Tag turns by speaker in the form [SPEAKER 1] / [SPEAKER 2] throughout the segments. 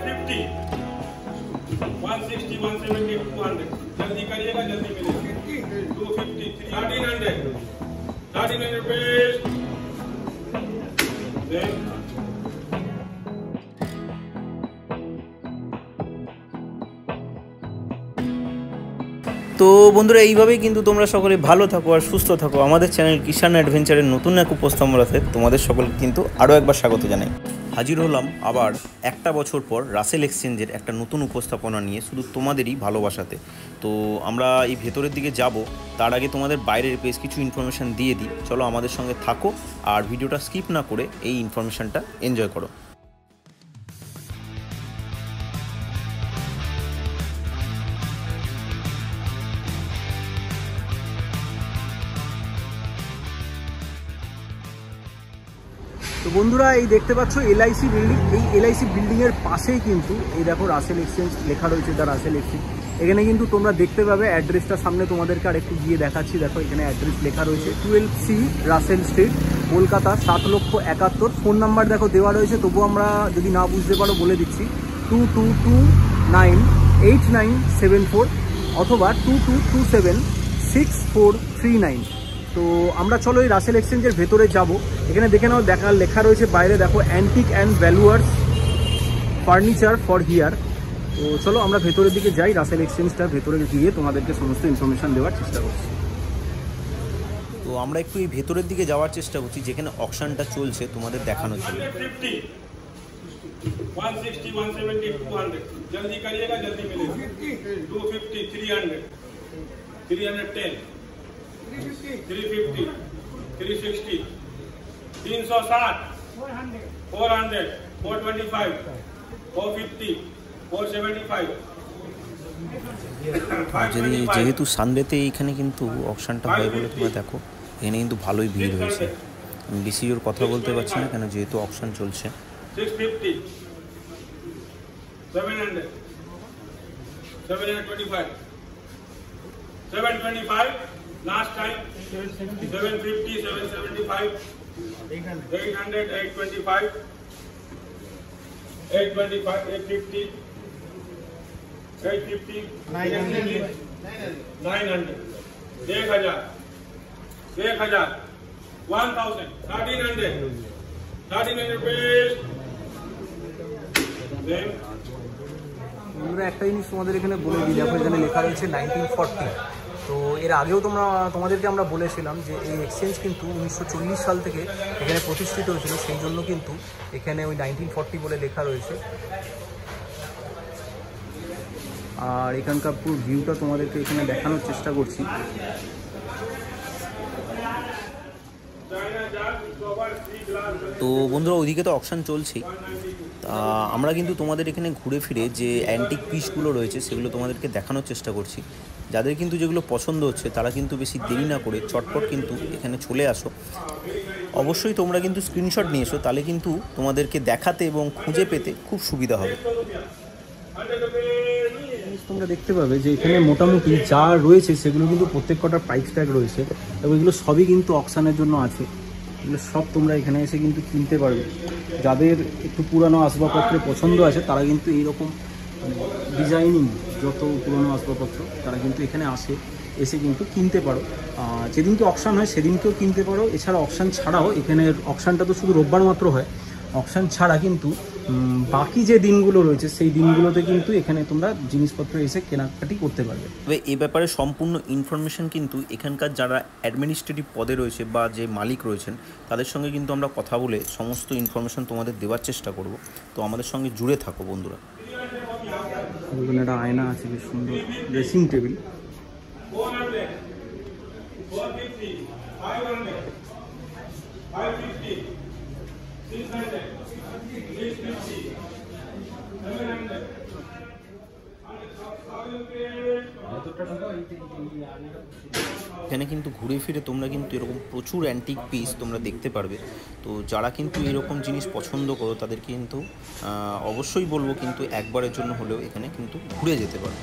[SPEAKER 1] 50, 160, 170, 200. जल्दी करिएगा, जल्दी मिलेगा. 250, 1300, 1300 rupees. Then
[SPEAKER 2] তো বন্ধুরা এইভাবেই কিন্তু তোমরা সকলে ভালো থাকো আর সুস্থ থাকো। আমাদের চ্যানেল কিষান অ্যাডভেঞ্চারের নতুন এক উপস্থাপনাতে তোমাদের সকলকে কিন্তু আরও একবার স্বাগত জানাই। হাজির হলাম আবার একটা বছর পর রাসেল এক্সচেঞ্জের একটা নতুন উপস্থাপনা নিয়ে, শুধু তোমাদেরই ভালোবাসাতে। তো আমরা এই ভেতরের দিকে যাব, তার আগে তোমাদের বাইরের বেশ কিছু ইনফরমেশান দিয়ে দিই। চলো আমাদের সঙ্গে থাকো আর ভিডিওটা স্কিপ না করে এই ইনফরমেশানটা এনজয় করো।
[SPEAKER 3] তো বন্ধুরা, এই দেখতে পাচ্ছ এলআইসি বিল্ডিং। এই এলআইসি বিল্ডিংয়ের পাশেই কিন্তু এই দেখো রাসেল এক্সচেঞ্জ লেখা রয়েছে, দ্য রাসেল এক্সচেঞ্জ। এখানে কিন্তু তোমরা দেখতে পাবে অ্যাড্রেসটা সামনে তোমাদেরকে আর একটু গিয়ে দেখাচ্ছি। দেখো এখানে অ্যাড্রেস লেখা রয়েছে 12C Russell street, Kolkata 7,71,000। Phone number দেখো দেওয়া রয়েছে, তবু আমরা যদি না বুঝতে পারো বলে দিচ্ছি 22298974 অথবা 22276439। তো আমরা চলো এই রাসেল এক্সচেঞ্জের ভেতরে যাব। এখানে দেখে নাও, লেখা রয়েছে বাইরে দেখো antique and valuers furniture for here. তো চলো আমরা ভেতরের দিকে যাই, রাসেল এক্সচেঞ্জটার ভেতরে গিয়ে তোমাদেরকে সমস্ত ইনফরমেশান দেওয়ার চেষ্টা করছি।
[SPEAKER 2] তো আমরা একটু এই ভেতরের দিকে যাওয়ার চেষ্টা করছি, যেখানে অকশনটা চলছে তোমাদের দেখানোর জন্য।
[SPEAKER 1] 160, 170, 200. जल्दी करिएगा, जल्दी मिलेगा. 250, 300, 310, 350, 360, 360, 400, 425, 450, 475.
[SPEAKER 2] যেহেতু সানডেতে এইখানে কিন্তু অকশনটা হয় বলে তোমরা দেখো এখানে কিন্তু ভালোই ভিড় হয়েছে। আমি বেশি জোর কথা বলতে পারছি না কেন, যেহেতু অকশন চলছে।
[SPEAKER 1] 650, 700, 725, 725, last time, 750, 775, 800, 825, 825, 850, 850, 900, 1,000, 1,000, 1,000, 1,300, 1,300 rupees.
[SPEAKER 3] আমরা একটা জিনিস তোমাদের এখানে বলে দিই, দেখো এখানে লেখা রয়েছে 1940। তো এর আগেও তোমাদেরকে আমরা বলেছিলাম যে এই এক্সচেঞ্জ কিন্তু 1940 সাল থেকে এখানে প্রতিষ্ঠিত হয়েছিল, সেই জন্য কিন্তু এখানে ওই 1940 বলে লেখা রয়েছে। আর এখানকার পুরো ভিউটা তোমাদেরকে এখানে দেখানোর চেষ্টা করছি।
[SPEAKER 2] তো বন্ধুরা, ওইদিকে তো অকশন চলছেই। তা আমরা কিন্তু তোমাদের এখানে ঘুরে ফিরে যে অ্যান্টিক পিসগুলো রয়েছে সেগুলো তোমাদেরকে দেখানোর চেষ্টা করছি। যাদের কিন্তু যেগুলো পছন্দ হচ্ছে তারা কিন্তু বেশি দেরি না করে চটপট কিন্তু এখানে চলে আসো। অবশ্যই তোমরা কিন্তু স্ক্রিনশট নিয়ে এসো, তাহলে কিন্তু তোমাদেরকে দেখাতে এবং খুঁজে পেতে খুব সুবিধা হবে।
[SPEAKER 3] তোমরা দেখতে পাবে যে এখানে মোটামুটি যা রয়েছে সেগুলো কিন্তু প্রত্যেক কটার প্রাইস ট্যাগ রয়েছে এবং এগুলো সবই কিন্তু অকশনের জন্য আছে। এগুলো সব তোমরা এখানে এসে কিন্তু কিনতে পারবে। যাদের একটু পুরানো আসবাবপত্র পছন্দ আছে তারা কিন্তু এইরকম ডিজাইনিং যত পুরানো আসবাবপত্র তারা কিন্তু এখানে এসে কিন্তু কিনতে পারো। যেদিনকে অকশন হয় সেদিনকেও কিনতে পারো। এছাড়া অকশন ছাড়াও এখানে অকশনটা তো শুধু রোববার মাত্র হয়, অকশন ছাড়া কিন্তু বাকি যে দিনগুলো রয়েছে সেই দিনগুলোতে কিন্তু এখানে তোমরা জিনিসপত্র এসে কেনাকাটি করতে পারবে।
[SPEAKER 2] তবে এ ব্যাপারে সম্পূর্ণ ইনফরমেশন কিন্তু এখানকার যারা অ্যাডমিনিস্ট্রেটিভ পদে রয়েছে বা যে মালিক রয়েছেন তাদের সঙ্গে কিন্তু আমরা কথা বলে সমস্ত ইনফরমেশন তোমাদের দেওয়ার চেষ্টা করব। তো আমাদের সঙ্গে জুড়ে থাকো বন্ধুরা।
[SPEAKER 3] ওখানে একটা আয়না আছে, বেশ সুন্দর ড্রেসিং টেবিল।
[SPEAKER 1] 400, 450, 500, 550, 600, 650, 700.
[SPEAKER 2] এখানে কিন্তু ঘুরে ফিরে তোমরা কিন্তু এরকম প্রচুর অ্যান্টিক পিস তোমরা দেখতে পারবে। তো যারা কিন্তু এরকম জিনিস পছন্দ করো তাদের কিন্তু অবশ্যই বলবো কিন্তু একবারের জন্য হলেও এখানে কিন্তু ঘুরে যেতে পারো।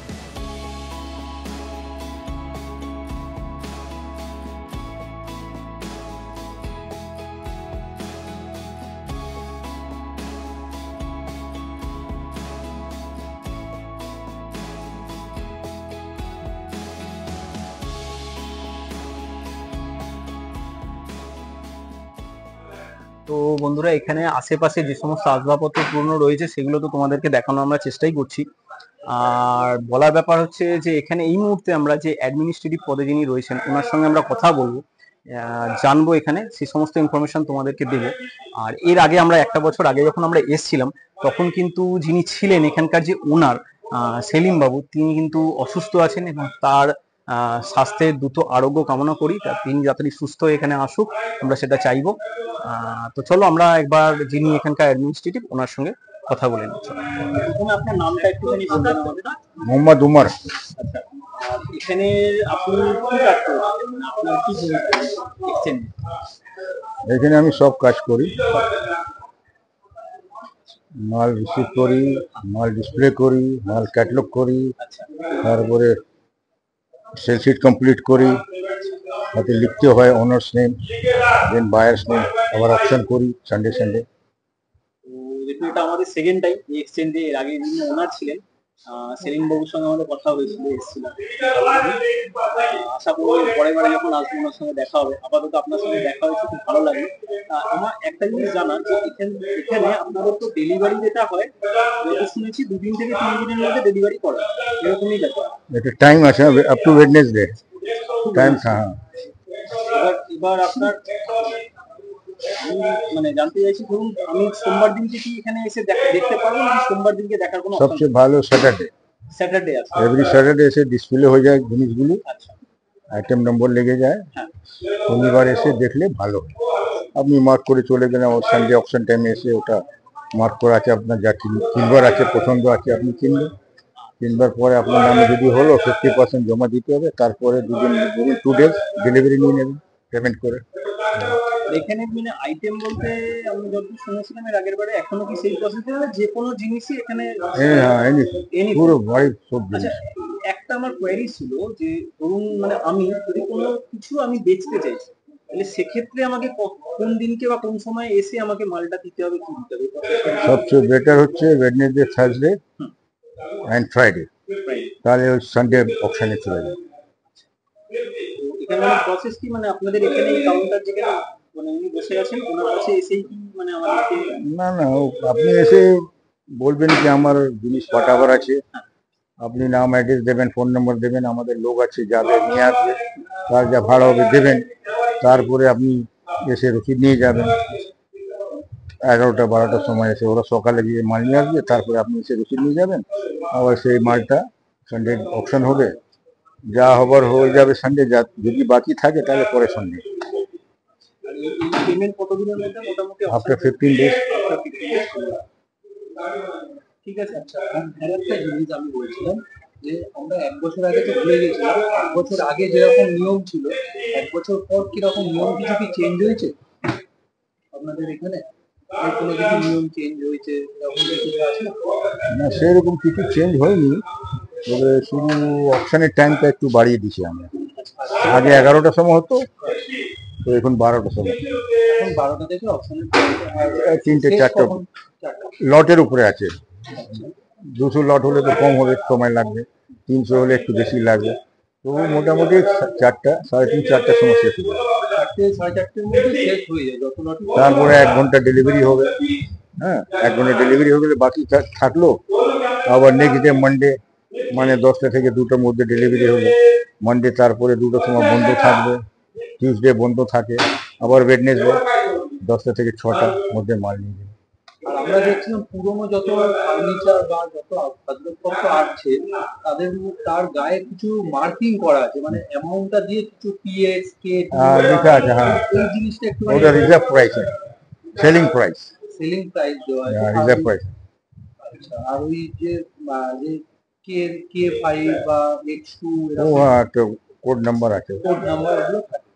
[SPEAKER 3] তো বন্ধুরা, এখানে আশেপাশে যে সমস্ত আসবাবপত্র পুরনো রয়েছে সেগুলো তো তোমাদেরকে দেখানো আমরা চেষ্টাই করছি। আর বলার ব্যাপার হচ্ছে যে এখানে এই মুহূর্তে আমরা যে অ্যাডমিনিস্ট্রেটিভ পদে যিনি রয়েছেন ওনার সঙ্গে আমরা কথা বলবো, জানবো, এখানে সেই সমস্ত ইনফরমেশন তোমাদেরকে দেবো। আর এর আগে আমরা 1 বছর আগে যখন আমরা এসছিলাম তখন কিন্তু যিনি ছিলেন এখানকার যে ওনার সেলিম বাবু, তিনি কিন্তু অসুস্থ আছেন এবং তার স্বাস্থ্যের দ্রুত আরোগ্য কামনা করি। তিনি যাতে সুস্থ হয়ে এখানে আসুক, আমরা সেটা চাইবো। তো চলো আমরা একবার যিনি এখানকার অ্যাডমিনিস্ট্রেটিভ ওনার সঙ্গে কথা বলে নিচ্ছি। প্রথমে আপনার নামটা একটুখানি বলবেন আমাদের।
[SPEAKER 4] মোহাম্মদ উমর।
[SPEAKER 3] আচ্ছা, আর এখানে আপনি কি কাজ করছেন, আপনার কি দেখছেন?
[SPEAKER 4] এখানে আমি সব কাজ করি, মাল রিসিভ করি, মাল ডিসপ্লে করি, মাল ক্যাটালগ করি, তারপরে সেল শিট কমপ্লিট করি, তাতে লিখতে হয় ওনার্স নেম, দেন বায়ার্স নেম, আবার অপশন করি সানডে সানডে।
[SPEAKER 3] তো দেখুন, এটা আমাদের সেকেন্ড টাইম এই এক্সচেঞ্জে। এর আগে যিনি ওনার ছিলেন সেলিম বাবুর সঙ্গে আমাদের কথা হয়েছিল, এসেছিলাম। আশা করি পরের বারে যখন আসবো ওনার সঙ্গে দেখা হবে। আপাতত আপনার সঙ্গে দেখা হয়েছে, খুব ভালো লাগে। আমার একটা জিনিস জানার, যে এখানে আপনাদের তো ডেলিভারি যেটা হয়, শুনেছি 2 দিন থেকে 3 দিনের মধ্যে ডেলিভারি করে, এরকমই ব্যাপার?
[SPEAKER 4] এটা টাইম আছে, আপ টু ওয়েডনেসডে টাইম। হ্যাঁ,
[SPEAKER 3] এবার আপনার মানে জানতে চাইছি, ধরুন আমি সোমবার দিনকে কি এখানে এসে দেখতে পারবো, নাকি সোমবার দিনকে দেখার কোনো
[SPEAKER 4] সবচেয়ে ভালো স্যাটারডে।
[SPEAKER 3] স্যাটারডে আছে?
[SPEAKER 4] এভরি স্যাটারডে এসে ডিসপ্লে হয়ে যায় জিনিসগুলি,
[SPEAKER 3] আচ্ছা,
[SPEAKER 4] আইটেম নম্বর লেগে যায়।
[SPEAKER 3] হ্যাঁ,
[SPEAKER 4] শনিবার এসে দেখলে ভালো। আপনি মার্ক করে চলে গেলেন, ওর সানডে অপশন টাইমে এসে ওটা মার্ক করা আছে, আপনার যা কিনবার আছে, পছন্দ আছে আপনি কিনবেন। কিনবার পরে আপনার নামে যদি হলো 50% জমা দিতে হবে, তারপরে 2 ডেজ ডেলিভারি নিয়ে নেবেন পেমেন্ট করে।
[SPEAKER 3] এখানে মানে আইটেম বলতে আমি যতদূর শুনেছিলাম এর আগের বারে, এখনো কি সেই প্রসেসে হবে? যে কোনো জিনিসই এখানে?
[SPEAKER 4] হ্যাঁ, পুরো বাড়ির সব জিনিস।
[SPEAKER 3] আচ্ছা, একটা আমার কোয়েরি ছিল যে ধরুন মানে আমি যদি কোনো কিছু আমি বেচতে চাইছি, তাহলে সেক্ষেত্রে আমাকে কোন দিনকে বা কোন সময় এসে আমাকে মালটা দিতে হবে, কি দিতে হবে?
[SPEAKER 4] সবচেয়ে বেটার হচ্ছে ওয়েডনেসডে, থার্সডে অ্যান্ড ফ্রাইডে, তাহলে ওই সানডে অপশনে চলে যাবে।
[SPEAKER 3] এখানে মানে প্রসেস কি, মানে আপনাদের এখানে এই কাউন্টার যেখানে মানে উনি বসে আছেন, ওনার কাছে এসেই কি মানে আমাদেরকে?
[SPEAKER 4] না, আপনি এসে বলবেন কি আমার জিনিস পাঠাবার আছে, আপনি নাম অ্যাড্রেস দেবেন, ফোন নম্বর দেবেন, আমাদের লোক আছে যাবে নিয়ে আসবে, তার যা ভাড়া হবে দেবেন। তারপরে আপনি এসে রসিদ নিয়ে যাবেন। 11টা 12টার সময় এসে ওরা সকালে গিয়ে মাল নিয়ে আসবে, তারপরে আপনি এসে রসিদ নিয়ে যাবেন। আবার সেই মালটা সানডে অপশন হবে, যা হবার হয়ে যাবে সানডে। যদি বাকি থাকে তাহলে পরে সানডে।
[SPEAKER 3] পেমেন্ট কতদিনের মধ্যে মোটামুটি?
[SPEAKER 4] After 15 days.
[SPEAKER 3] ঠিক আছে। আচ্ছা, আর একটা জিনিস আমি বলছিলাম যে আমরা 1 বছর আগে তো ভুলে গেছিলাম, 1 বছর আগে যেরকম নিয়ম ছিল, 1 বছর পর কিরকম নিয়ম, কিছু কি চেঞ্জ হয়েছে আপনাদের এখানে? কোনো কিছু নিয়ম চেঞ্জ হয়েছে এরকম কিছু আছে?
[SPEAKER 4] না, সেরকম কিছু চেঞ্জ হয়নি, তবে শুধু অপশনের টাইমটা একটু বাড়িয়ে দিছি আমরা। আগে 11টার সময় হতো, তো এখন 12টার সময়।
[SPEAKER 3] এখন 12টা থেকে অপশনের
[SPEAKER 4] 3টে 4টে লটের উপরে আছে। 200 লট হলে তো কম হবে, সময় লাগবে। 300 হলে একটু বেশি লাগবে। তো মোটামুটি 4টা, 3:30, 4টার সময় শেষ হয়ে যাবে।
[SPEAKER 3] 4:30-4:30 মধ্যে শেষ হয়ে যায় যত লট।
[SPEAKER 4] তারপরে 1 ঘন্টা ডেলিভারি হবে। হ্যাঁ, 1 ঘন্টা ডেলিভারি হয়ে গেলে বাকি থাকলো আবার নেক্সট ডে মানডে, মানে 10টা থেকে 2টার মধ্যে ডেলিভারি হবে। মানডে তারপরে 2টার সময় বন্ধ থাকবে, টিউসডে বন্ধ থাকে, আবার ওয়েডনেসডে 10টা থেকে 6টার মধ্যে মাল নিয়ে যাবে।
[SPEAKER 3] আমরা দেখছিলাম পুরোনো যত ফার্নিচার বা যত আসবাবপত্র আছে তার গায়ে কিছু মার্কিং করা আছে, মানে অ্যামাউন্টটা দিয়ে কিছু পিএস কে
[SPEAKER 4] লেখা আছে। হ্যাঁ,
[SPEAKER 3] এই জিনিসটা একটু
[SPEAKER 4] ওটা রিজার্ভ প্রাইস, সেলিং প্রাইস
[SPEAKER 3] দেওয়া আছে,
[SPEAKER 4] রিজার্ভ প্রাইস।
[SPEAKER 3] আচ্ছা, আর ওই যে K5 বা X2
[SPEAKER 4] একটা কোড নাম্বার আছে,
[SPEAKER 3] কোড নাম্বার এগুলো থাকে।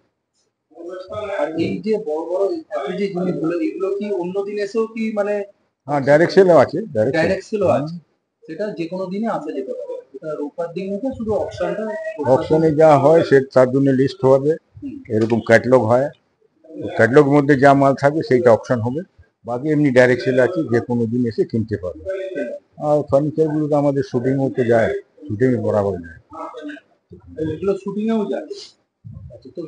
[SPEAKER 3] আর এই যে বড় বড় যে জিনিসগুলো, এগুলো কি অন্য দিন এসেও কি মানে?
[SPEAKER 4] হ্যাঁ, ডাইরেক্ট সেলও আছে,
[SPEAKER 3] ডাইরেক্ট সেলও আছে, সেটা যে কোনো দিনে আসা যেতে পারে। এটা রোববার দিন হতে শুধু
[SPEAKER 4] অপশনে যা হয় সে তার জন্য লিস্ট হবে, এরকম ক্যাটালগ হয়, ক্যাটালগের মধ্যে যা মাল থাকবে সেইটা অপশন হবে। বাকি এমনি ডাইরেক্ট সেল আছে, যে কোনো দিন এসে কিনতে পারবে। আর ফার্নিচারগুলো তো আমাদের শুটিং হতে যায়, শুটিং বরাবর যায়।
[SPEAKER 3] এগুলো শুটিংয়েও যায়। তো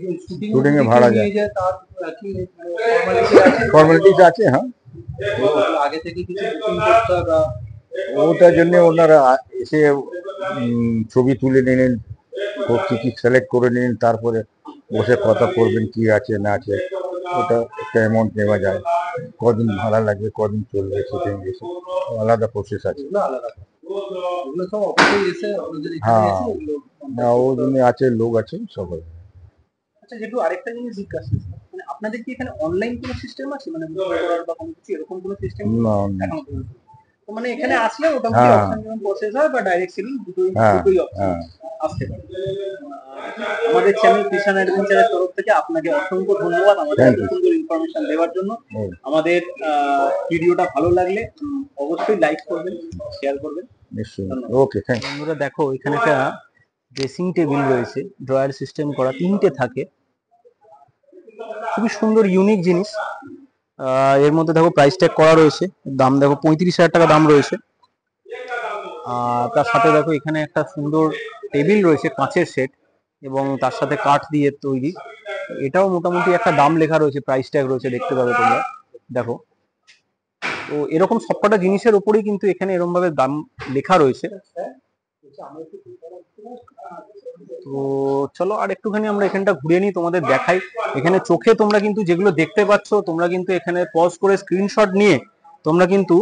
[SPEAKER 4] শুটিং এ ভাড়া যায়,
[SPEAKER 3] তার কি
[SPEAKER 4] ফর্মালিটিস আছে। হ্যাঁ,
[SPEAKER 3] আগে থেকে কিছু বুকিং করতে হবে,
[SPEAKER 4] ওটার জন্য ওনারা এসে ছবি তুলে নিলেন, কি কি সিলেক্ট করে নিলেন, তারপরে বসে কথা করবেন কি আছে না আছে। ওটা একটা অ্যামাউন্ট নেওয়া যায়, কদিন ভাড়া লাগবে, কদিন চলবে, শুটিং এসে আলাদা প্রসেস আছে। হ্যাঁ, ও জন্য আছে, লোক আছে সবাই।
[SPEAKER 3] আচ্ছা, যেটু আরেকটা জিনিস জিজ্ঞাসা, মানে আপনাদের কি এখানে অনলাইন কোনো সিস্টেম আছে, মানে বুকিং করার বা কোনো কিছু এরকম কোনো সিস্টেম?
[SPEAKER 4] না,
[SPEAKER 3] তো মানে এখানে আসলে মোটামুটি অপশন যেমন প্রসেস হয় বা ডাইরেক্ট সিলিং দুটোই অপশন আসতে পারে। আমাদের চ্যানেল কিষান অ্যাডভেঞ্চারের তরফ থেকে আপনাকে অসংখ্য ধন্যবাদ আমাদের এত সুন্দর ইনফরমেশন দেওয়ার জন্য। আমাদের ভিডিওটা ভালো লাগলে অবশ্যই লাইক করবেন, শেয়ার করবেন।
[SPEAKER 4] নিশ্চয়ই। ওকে, থ্যাংক ইউ।
[SPEAKER 3] বন্ধুরা দেখো, এখানে একটা ড্রেসিং টেবিল রয়েছে, ড্রয়ার সিস্টেম করা, 3টে থাকে, খুবই সুন্দর ইউনিক জিনিস। এর মধ্যে দেখো প্রাইস ট্যাগ করা রয়েছে, দাম দেখো 35,000 টাকা দাম রয়েছে। তার সাথে দেখো এখানে একটা সুন্দর টেবিল রয়েছে, কাঁচের সেট, এবং তার সাথে কাঠ দিয়ে তৈরি। এটাও মোটামুটি একটা দাম লেখা রয়েছে, প্রাইস ট্যাগ রয়েছে, দেখতে পাবে তোমরা দেখো। তো এরকম সবকটা জিনিসের উপরেই কিন্তু এখানে এরকম ভাবে দাম লেখা রয়েছে। তো চলো আর একটুখানি আমরা এখানটা ঘুরে নিই, তোমাদের দেখাই। এখানে চোখে তোমরা কিন্তু যেগুলো দেখতে পাচ্ছ, তোমরা কিন্তু এখানে পজ করে স্ক্রিনশট নিয়ে তোমরা কিন্তু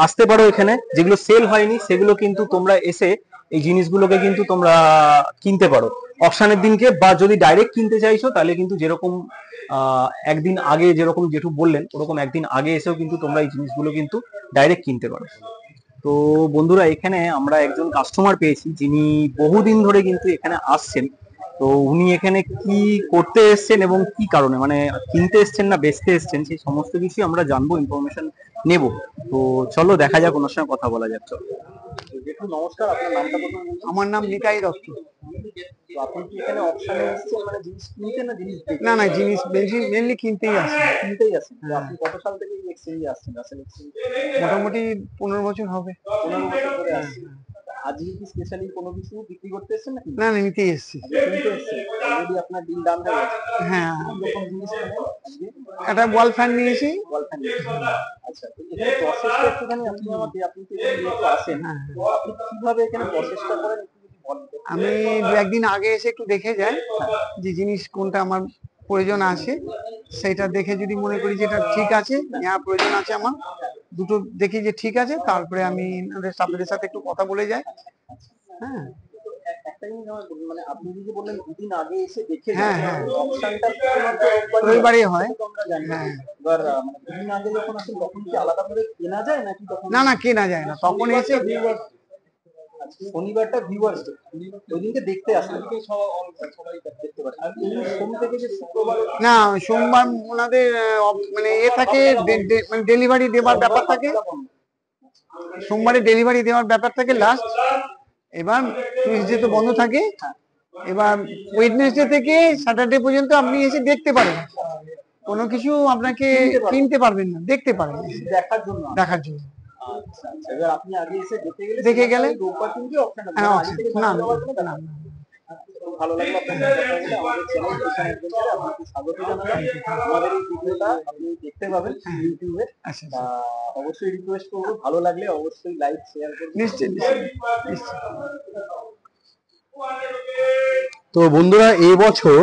[SPEAKER 3] আসতে পারো। এখানে যেগুলো সেল হয়নি সেগুলো কিন্তু তোমরা এসে এই জিনিসগুলোকে কিন্তু তোমরা কিনতে পারো অকশনের দিনকে, বা যদি ডাইরেক্ট কিনতে চাইছো তাহলে কিন্তু যেরকম একদিন আগে যেরকম জেঠু বললেন ওরকম একদিন আগে এসেও কিন্তু তোমরা এই জিনিসগুলো কিন্তু ডাইরেক্ট কিনতে পারো। তো বন্ধুরা, এখানে আমরা একজন কাস্টমার পেয়েছি যিনি বহুদিন ধরে কিন্তু এখানে আসছেন। তো উনি এখানে কি করতে এসছেন এবং কি কারণে, মানে কিনতে এসছেন না বেচতে এসছেন, সেই সমস্ত কিছু আমরা জানবো, ইনফরমেশন নেব। তো চলো দেখা যাক, ওনার সঙ্গে কথা বলা যাক। চলো জেঠু, নমস্কার, আপনার নামটা প্রথমে বলুন।
[SPEAKER 5] আমার নাম নিতাই দত্ত।
[SPEAKER 3] তো আপনি কি এখানে অপশনে এসেছেন মানে জিনিস কিনতে না জিনিস দেখতে?
[SPEAKER 5] না না, জিনিস মেনলি কিনতেই আসে।
[SPEAKER 3] কিনতেই আসেন। আপনি কত সাল থেকে এই এক্সচেঞ্জে আসছেন? আসলে
[SPEAKER 5] মোটামুটি 15 বছর হবে।
[SPEAKER 3] 15 বছর ধরে আসছেন। আজকে কি স্পেশালি কোনো কিছু বিক্রি করতে এসেছেন নাকি?
[SPEAKER 5] না না, নিতেই এসছি।
[SPEAKER 3] কিনতে এসেছেন। অলরেডি আপনার ডিল ডান হয়ে গেছে।
[SPEAKER 5] হ্যাঁ,
[SPEAKER 3] এরকম জিনিস আজকে
[SPEAKER 5] একটা ওয়াল ফ্যান নিয়েছি।
[SPEAKER 3] ওয়াল ফ্যান। আচ্ছা, তো এখানে প্রসেসটা একটুখানি আপনি আমাকে, আপনি তো এখানে যেহেতু আসেন, আপনি কিভাবে এখানে প্রসেসটা করেন একটু যদি বলেন।
[SPEAKER 5] আমি 2-1 দিন আগে এসে একটু দেখে যাই যে জিনিস কোনটা আমার প্রয়োজন আছে, সেটা দেখে যদি মনে করি যে এটা ঠিক আছে, নেওয়ার প্রয়োজন আছে আমার, দুটো দেখি যে ঠিক আছে, তারপরে আমি স্টাফের সাথে একটু কথা বলে যাই। হ্যাঁ,
[SPEAKER 3] একটা জিনিস আমার বলুন, মানে আপনি যে বললেন দুদিন আগে এসে দেখে
[SPEAKER 5] হ্যাঁ হ্যাঁ,
[SPEAKER 3] অপশনটা
[SPEAKER 5] রবিবারই হয়।
[SPEAKER 3] আমরা জানি।
[SPEAKER 5] হ্যাঁ,
[SPEAKER 3] এবার মানে দুদিন আগে যখন আসেন তখন কি আলাদা করে কেনা যায় নাকি তখন?
[SPEAKER 5] না না, কেনা যায় না, তখন এসে
[SPEAKER 3] শনিবারটা ভিউয়ার্স ডে, ওই দিনকে দেখতে আসলে সবাই দেখতে পারে। আর সোম থেকে যে শুক্রবার,
[SPEAKER 5] না, সোমবার ওনাদের মানে থাকে, মানে ডেলিভারি দেওয়ার ব্যাপার থাকে, সোমবারে ডেলিভারি দেওয়ার ব্যাপার থাকে লাস্ট। এবার টিউসডে তো বন্ধ থাকে। এবার ওয়েডনেসডে থেকে স্যাটারডে পর্যন্ত আপনি এসে দেখতে পারেন, কোনো কিছু আপনাকে কিনতে পারবেন না, দেখতে পারেন
[SPEAKER 3] দেখার জন্য। আচ্ছা, এবার আপনি আগে এসে দেখে গেলে রোববার দিনকে অপশন আছে, আগে থেকে
[SPEAKER 5] না
[SPEAKER 3] না। ভালো লাগলো আপনার সাথে কথা বলে। আমাদের চ্যানেল কিষান অ্যাডভেঞ্চারে আপনাকে স্বাগত জানালাম। আমাদের এই ভিডিওটা আপনি দেখতে পাবেন ইউটিউবে। অবশ্যই রিকোয়েস্ট করবো, ভালো লাগলে অবশ্যই লাইক শেয়ার করবেন।
[SPEAKER 5] নিশ্চয়ই।
[SPEAKER 6] তো বন্ধুরা, এই বছর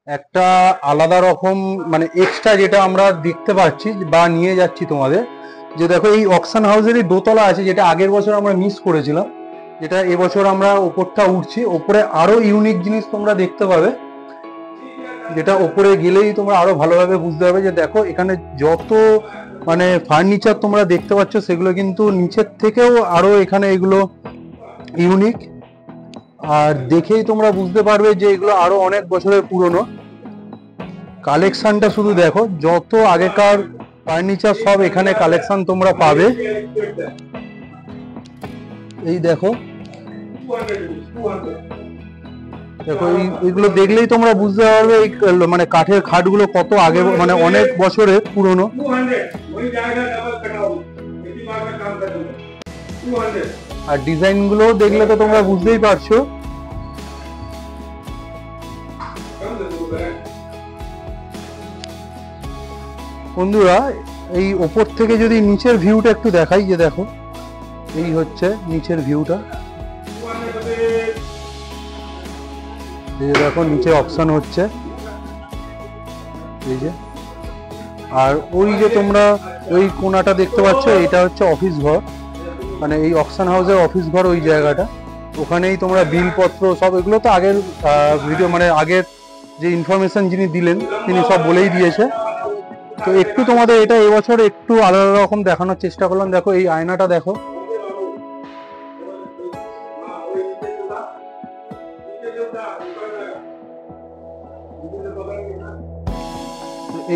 [SPEAKER 6] একটা আলাদা রকম মানে এক্সট্রা যেটা আমরা দেখতে পাচ্ছি বা নিয়ে যাচ্ছি তোমাদের, যে দেখো এই অকশন হাউসেরই দোতলা আছে, যেটা আগের বছর আমরা মিস করেছিলাম, যেটা এবছর আমরা ওপরটা উঠছি। ওপরে আরো ইউনিক জিনিস তোমরা দেখতে পাবে, যেটা ওপরে গেলেই তোমরা আরো ভালোভাবে বুঝতে পারবে। যে দেখো এখানে যত মানে ফার্নিচার তোমরা দেখতে পাচ্ছ সেগুলো কিন্তু নিচের থেকেও আরো এখানে এগুলো ইউনিক, আর দেখেই তোমরা বুঝতে পারবে যে এগুলো আরো অনেক বছরের পুরনো। কালেকশনটা শুধু দেখো, যত আগেকার ফার্নিচার সব এখানে কালেকশন তোমরা পাবে। এই দেখো, দেখো এইগুলো দেখলেই তোমরা বুঝতে পারবে এই মানে কাঠের খাটগুলো কত আগে, মানে অনেক বছরের পুরনো। আর ডিজাইন গুলো দেখলে তো তোমরা বুঝতেই পারছো। বন্ধুরা এই ওপর থেকে যদি নিচের ভিউটা একটু দেখাই, যে দেখো এই হচ্ছে নিচের ভিউটা, এই যে দেখো নিচে অকশন হচ্ছে এই যে। আর ওই যে তোমরা ওই কোণাটা দেখতে পাচ্ছ, এটা হচ্ছে অফিস ঘর, মানে এই অকশন হাউসের অফিস ঘর ওই জায়গাটা। ওখানেই তোমরা বিলপত্র সব, এগুলো তো আগের ভিডিও মানে আগের যে ইনফরমেশন যিনি দিলেন তিনি সব বলেই দিয়েছে। তো একটু তোমাদের এটা এবছর একটু আলাদা রকম দেখানোর চেষ্টা করলাম। দেখো এই আয়নাটা দেখো,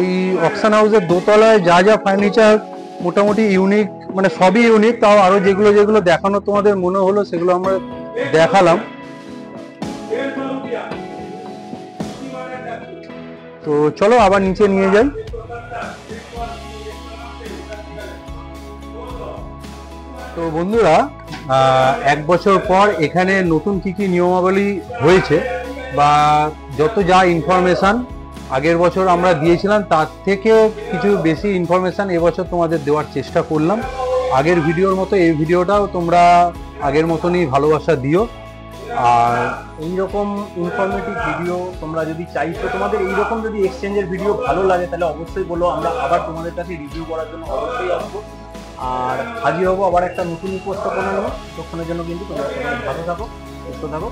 [SPEAKER 6] এই অকশন হাউসের দোতলায় যা যা ফার্নিচার মোটামুটি ইউনিক, মানে সবই ইউনিক, তাও আরো যেগুলো যেগুলো দেখানো তোমাদের মনে হলো সেগুলো আমরা দেখালাম। তো চলো আবার নিচে নিয়ে যাই। তো বন্ধুরা, 1 বছর পর এখানে নতুন কি কি নিয়মাবলী হয়েছে বা যত যা ইনফরমেশন আগের বছর আমরা দিয়েছিলাম তার থেকেও কিছু বেশি ইনফরমেশন এবছর তোমাদের দেওয়ার চেষ্টা করলাম। আগের ভিডিওর মতো এই ভিডিওটাও তোমরা আগের মতনই ভালোবাসা দিও। আর এইরকম ইনফরমেটিভ ভিডিও তোমরা যদি চাইছো, তোমাদের এইরকম যদি এক্সচেঞ্জের ভিডিও ভালো লাগে তাহলে অবশ্যই বলো, আমরা আবার তোমাদের কাছে রিভিউ করার জন্য অবশ্যই আসবো। আর হাজির হবো আবার একটা নতুন উপস্থাপনা নিয়ে। ততক্ষণের জন্য কিন্তু তোমরা ভালো থাকো, সুস্থ থাকো।